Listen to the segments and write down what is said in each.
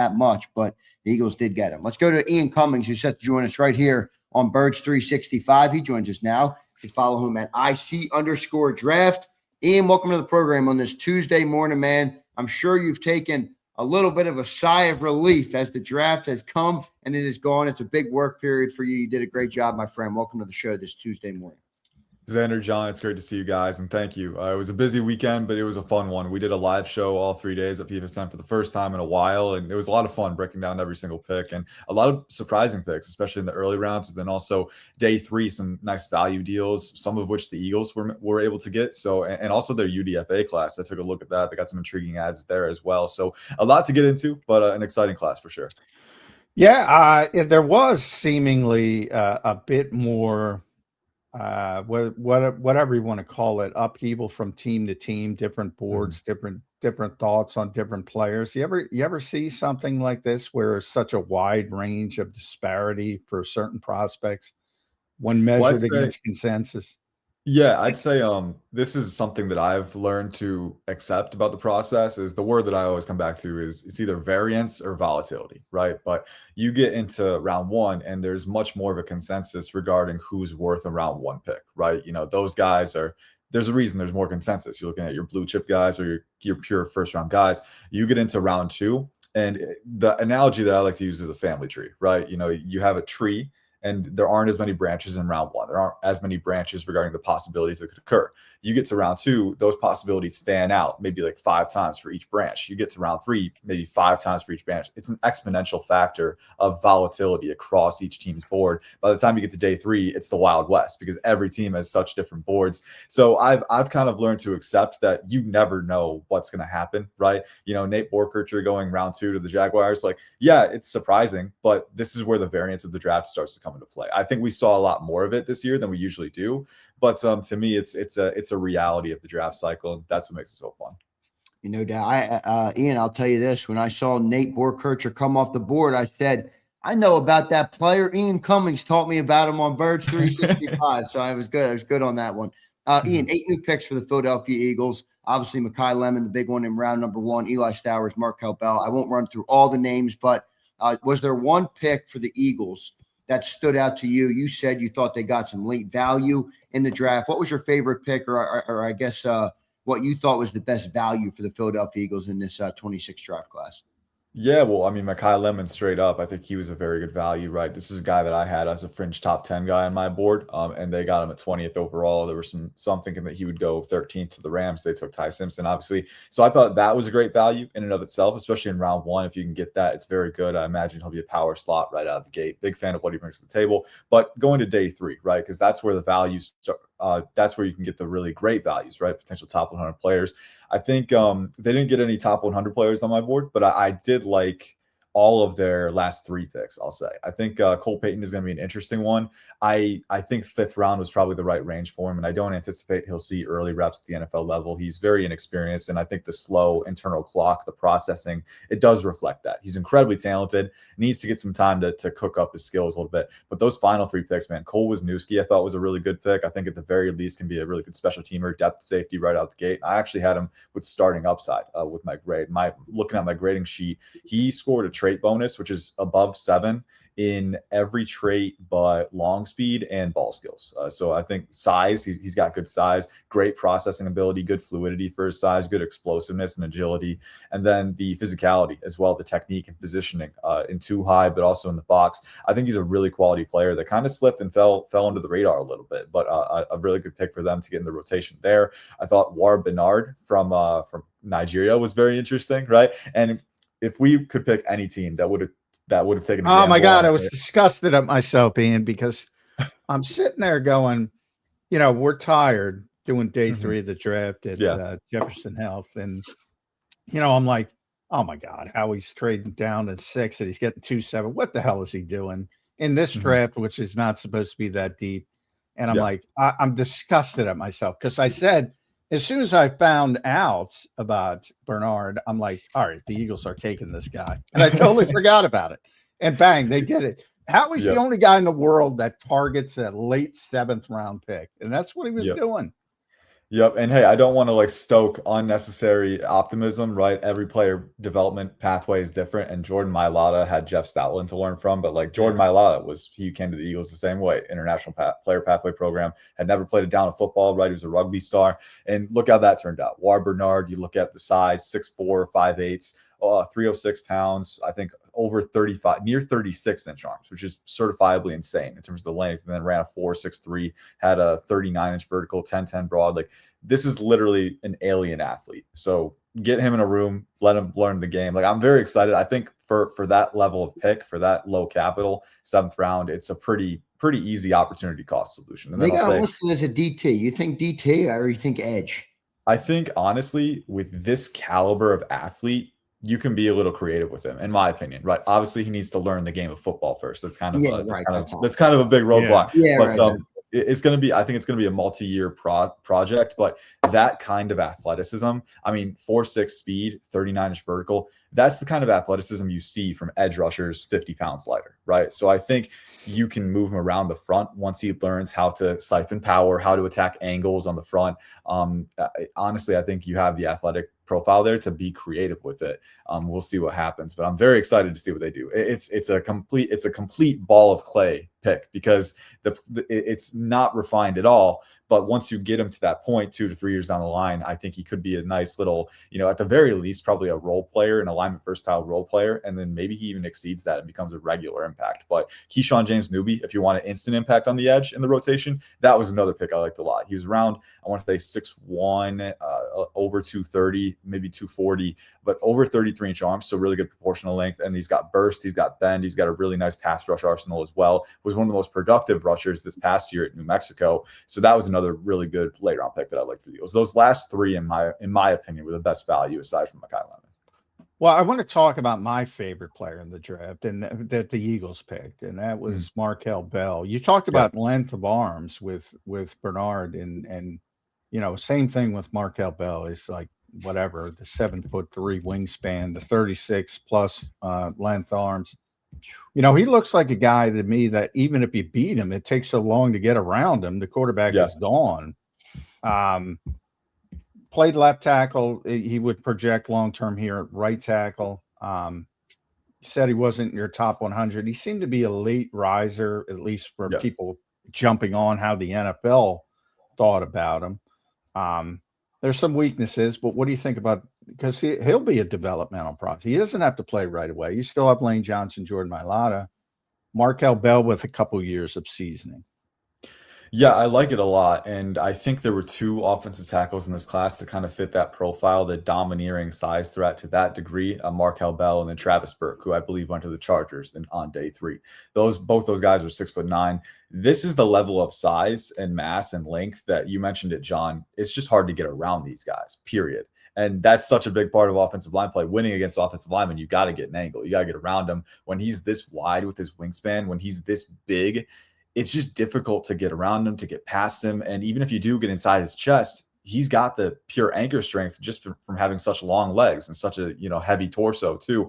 that much, but the Eagles did get him. Let's go to Ian Cummings, who's set to join us right here on Birds 365. He joins us now. You can follow him at IC_draft. Ian, welcome to the program on this Tuesday morning, man. I'm sure you've taken a little bit of a sigh of relief as the draft has come and it is gone. It's a big work period for you. You did a great job, my friend. Welcome to the show this Tuesday morning. Zander, John, it's great to see you guys, and thank you. It was a busy weekend, but it was a fun one. We did a live show all 3 days at PFSN for the first time in a while, and it was a lot of fun breaking down every single pick and a lot of surprising picks, especially in the early rounds, but then also day 3, some nice value deals, some of which the Eagles were able to get. So, and also their UDFA class. I took a look at that. They got some intriguing ads there as well. So a lot to get into, but an exciting class for sure. Yeah, there was seemingly a bit more whatever you want to call it, upheaval from team to team, different boards, different thoughts on different players. You ever see something like this where there's such a wide range of disparity for certain prospects when measured against consensus? Yeah, I'd say this is something that I've learned to accept about the process. Is the word that I always come back to is it's either variance or volatility, right? But you get into round 1 and there's much more of a consensus regarding who's worth a round 1 pick, right? You know, those guys are, there's a reason there's more consensus. You're looking at your blue chip guys or your pure first round guys. You get into round 2, and the analogy that I like to use is a family tree, right? You know, you have a tree, and there aren't as many branches in round 1. There aren't as many branches regarding the possibilities that could occur. You get to round 2, those possibilities fan out, maybe like 5 times for each branch. You get to round 3, maybe 5 times for each branch. It's an exponential factor of volatility across each team's board. By the time you get to day 3, it's the Wild West because every team has such different boards. So I've kind of learned to accept that you never know what's going to happen, right? You know, Nate Borkercher going round 2 to the Jaguars, like, yeah, it's surprising, but this is where the variance of the draft starts to come into play. I think we saw a lot more of it this year than we usually do, but to me, it's a reality of the draft cycle, and that's what makes it so fun. You know, Ian, I'll tell you this: when I saw Nate Borkercher come off the board, I said, "I know about that player." Ian Cummings taught me about him on Birds 365, so I was good. I was good on that one. Ian, 8 new picks for the Philadelphia Eagles. Obviously, Mekhi Lemon, the big one in round number 1. Eli Stowers, Markel Bell. I won't run through all the names, but was there one pick for the Eagles that stood out to you? You said you thought they got some late value in the draft. What was your favorite pick, or I guess what you thought was the best value for the Philadelphia Eagles in this 26 draft class? Yeah, well, I mean, Mekhi Lemon straight up, I think he was a very good value, right? This is a guy that I had as a fringe top 10 guy on my board, and they got him at 20th overall. There was some thinking that he would go 13th to the Rams. They took Ty Simpson, obviously. So I thought that was a great value in and of itself, especially in round 1. If you can get that, it's very good. I imagine he'll be a power slot right out of the gate. Big fan of what he brings to the table. But going to day 3, right? Because that's where the values start. That's where you can get the really great values, right? Potential top 100 players. I think they didn't get any top 100 players on my board, but I did like all of their last 3 picks, I'll say. I think Cole Payton is going to be an interesting one. I think 5th round was probably the right range for him, and I don't anticipate he'll see early reps at the NFL level. He's very inexperienced, and I think the slow internal clock, the processing, it does reflect that. He's incredibly talented, needs to get some time to cook up his skills a little bit. But those final 3 picks, man, Cole Wisniewski I thought was a really good pick. I think at the very least can be a really good special teamer, depth safety right out the gate. I actually had him with starting upside with my grade. Looking at my grading sheet, he scored a trait bonus, which is above 7 in every trait but long speed and ball skills. So I think size, he's got good size, great processing ability, good fluidity for his size, good explosiveness and agility, and then the physicality as well, the technique and positioning in too high, but also in the box. I think he's a really quality player that kind of slipped and fell under the radar a little bit, but a really good pick for them to get in the rotation there. I thought Uar Bernard from Nigeria was very interesting, right? And if we could pick any team that would have taken. Oh my God, I was disgusted at myself, Ian, because I'm sitting there going, you know, we're tired doing day 3 of the draft at Jefferson Health, and you know, I'm like, oh my God, how he's trading down to 6 and he's getting 2-7. What the hell is he doing in this draft, which is not supposed to be that deep? And I'm like, I'm disgusted at myself because I said, as soon as I found out about Bernard, I'm like, all right, the Eagles are taking this guy. And I totally forgot about it. And bang, they did it. Howie's the only guy in the world that targets a late 7th round pick. And that's what he was doing. Yep. And hey, I don't want to like stoke unnecessary optimism, right? Every player development pathway is different. And Jordan Mailata had Jeff Stoutland to learn from. But like Jordan Mailata he came to the Eagles the same way, international player pathway program, had never played a down of football, right? He was a rugby star. And look how that turned out. Uar Bernard, you look at the size, 6'4", 5'8", 306 pounds, I think over 35, near 36-inch arms, which is certifiably insane in terms of the length. And then ran a 4.63, had a 39-inch vertical, 10-10 broad. Like, this is literally an alien athlete. So get him in a room, let him learn the game. Like, I'm very excited. I think for that level of pick, for that low capital, 7th round, it's a pretty easy opportunity cost solution. And they then got to listen as a DT. You think DT or you think edge? I think, honestly, with this caliber of athlete, you can be a little creative with him, in my opinion, right? Obviously, he needs to learn the game of football first. That's kind of that's kind of a big roadblock. Yeah, but right. It's going to be, I think it's going to be a multi-year project, but that kind of athleticism, I mean, 4.6 speed, 39-inch vertical, that's the kind of athleticism you see from edge rushers 50 pounds lighter, right? So I think you can move him around the front once he learns how to siphon power, how to attack angles on the front. Honestly, I think you have the athletic profile there to be creative with it. We'll see what happens, but I'm very excited to see what they do. It's a complete ball of clay pick because it's not refined at all. But once you get him to that point, 2 to 3 years down the line, I think he could be a nice little, at the very least, probably a role player, an alignment first style role player. And then maybe he even exceeds that and becomes a regular impact. But Keyshawn James-Newby, if you want an instant impact on the edge in the rotation, that was another pick I liked a lot. He was around, I want to say 6'1", over 230, maybe 240, but over 33-inch arms. So really good proportional length. And he's got burst, he's got bend, he's got a really nice pass rush arsenal as well. Was one of the most productive rushers this past year at New Mexico. So that was another really good late round pick that I liked for the Eagles. Those last three, in my opinion, were the best value aside from Markel Bell. Well, I want to talk about my favorite player in the draft and that the Eagles picked, and that was Markel Bell. You talked about length of arms with Bernard, and same thing with Markel Bell. Is like whatever, the 7'3" wingspan, the 36 plus length arms. He looks like a guy to me that even if you beat him, it takes so long to get around him. The quarterback is gone. Played left tackle. He would project long-term here at right tackle. Said he wasn't your top 100. He seemed to be a late riser, at least for people jumping on how the NFL thought about him. There's some weaknesses, but what do you think about, because he'll be a developmental process. He doesn't have to play right away. You still have Lane Johnson, Jordan Mailata, Markel Bell with a couple years of seasoning. Yeah, I like it a lot. And I think there were two offensive tackles in this class that kind of fit that profile, the domineering size threat to that degree, Markel Bell and then Travis Burke, who I believe went to the Chargers on day 3. Both those guys were 6'9". This is the level of size and mass and length that you mentioned it, John. It's just hard to get around these guys, period. And that's such a big part of offensive line play. Winning against offensive linemen, you got to get an angle. You got to get around him. When he's this wide with his wingspan, when he's this big, it's just difficult to get around him, to get past him. And even if you do get inside his chest, he's got the pure anchor strength just from having such long legs and such a heavy torso too.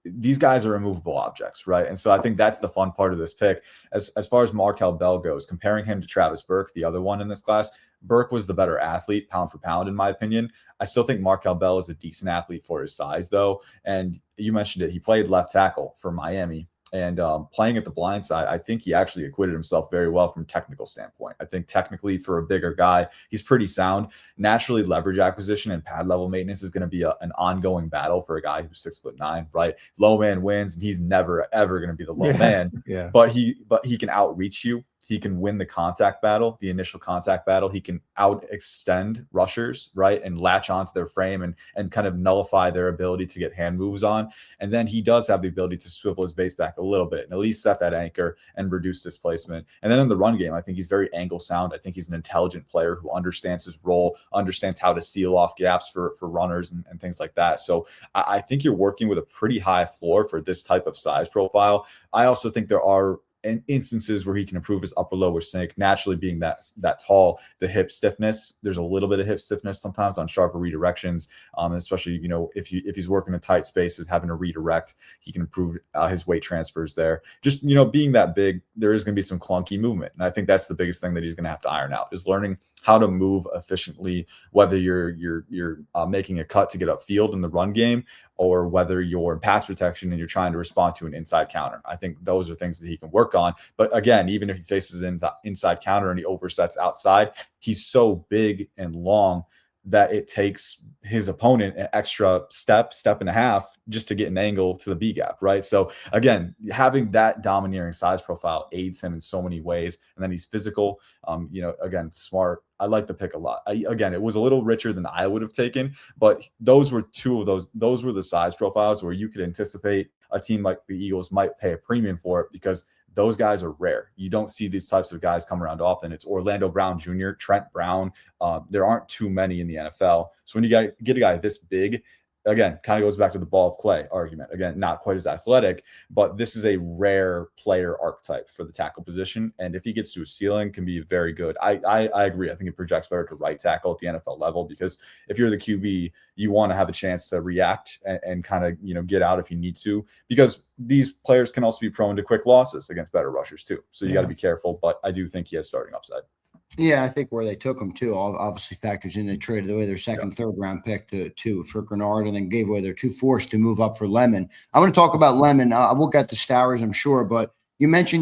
These guys are immovable objects, right? And so I think that's the fun part of this pick. As far as Markel Bell goes, comparing him to Travis Burke, the other one in this class, Burke was the better athlete, pound for pound, in my opinion. I still think Markel Bell is a decent athlete for his size, though. And you mentioned it. He played left tackle for Miami. And playing at the blind side, I think he actually acquitted himself very well from a technical standpoint. I think technically for a bigger guy, he's pretty sound. Naturally, leverage acquisition and pad level maintenance is going to be an ongoing battle for a guy who's 6'9", right? Low man wins, and he's never, ever going to be the low man. Yeah. But he can outreach you. He can win the contact battle, the initial contact battle. He can out extend rushers, right, and latch onto their frame and kind of nullify their ability to get hand moves on. And then he does have the ability to swivel his base back a little bit and at least set that anchor and reduce displacement. And then in the run game, I think he's very angle sound. I think he's an intelligent player who understands his role, understands how to seal off gaps for runners and things like that. So I think you're working with a pretty high floor for this type of size profile. I also think there are instances where he can improve his upper lower sink, naturally being that tall. The hip stiffness, there's a little bit of hip stiffness sometimes on sharper redirections, especially if he's working in tight spaces, having to redirect, he can improve his weight transfers there. Just being that big, there is going to be some clunky movement, and I think that's the biggest thing that he's going to have to iron out, is learning how to move efficiently, whether you're making a cut to get upfield in the run game, or whether you're in pass protection and you're trying to respond to an inside counter. I think those are things that he can work on. But again, even if he faces an inside counter and he oversets outside, he's so big and long that it takes his opponent an extra step and a half just to get an angle to the B gap, right? So again, having that domineering size profile aids him in so many ways. And then he's physical, again, smart. I like the pick a lot. Again, it was a little richer than I would have taken, but those were those were the size profiles where you could anticipate a team like the Eagles might pay a premium for it, because those guys are rare. You don't see these types of guys come around often. It's Orlando Brown Jr., Trent Brown. There aren't too many in the NFL. So when you get a guy this big, again, kind of goes back to the ball of clay argument. Again, not quite as athletic, but this is a rare player archetype for the tackle position. And if he gets to a ceiling, can be very good. I agree. I think it projects better to right tackle at the NFL level, because if you're the QB, you want to have a chance to react and kind of, get out if you need to, because these players can also be prone to quick losses against better rushers too. So you got to be careful, but I do think he has starting upside. Yeah, I think where they took him too obviously factors in. They traded away their second, third round pick for Bernard, and then gave away their 2 fourths to move up for Lemon. I want to talk about Lemon. We'll get to Stowers, I'm sure, but you mentioned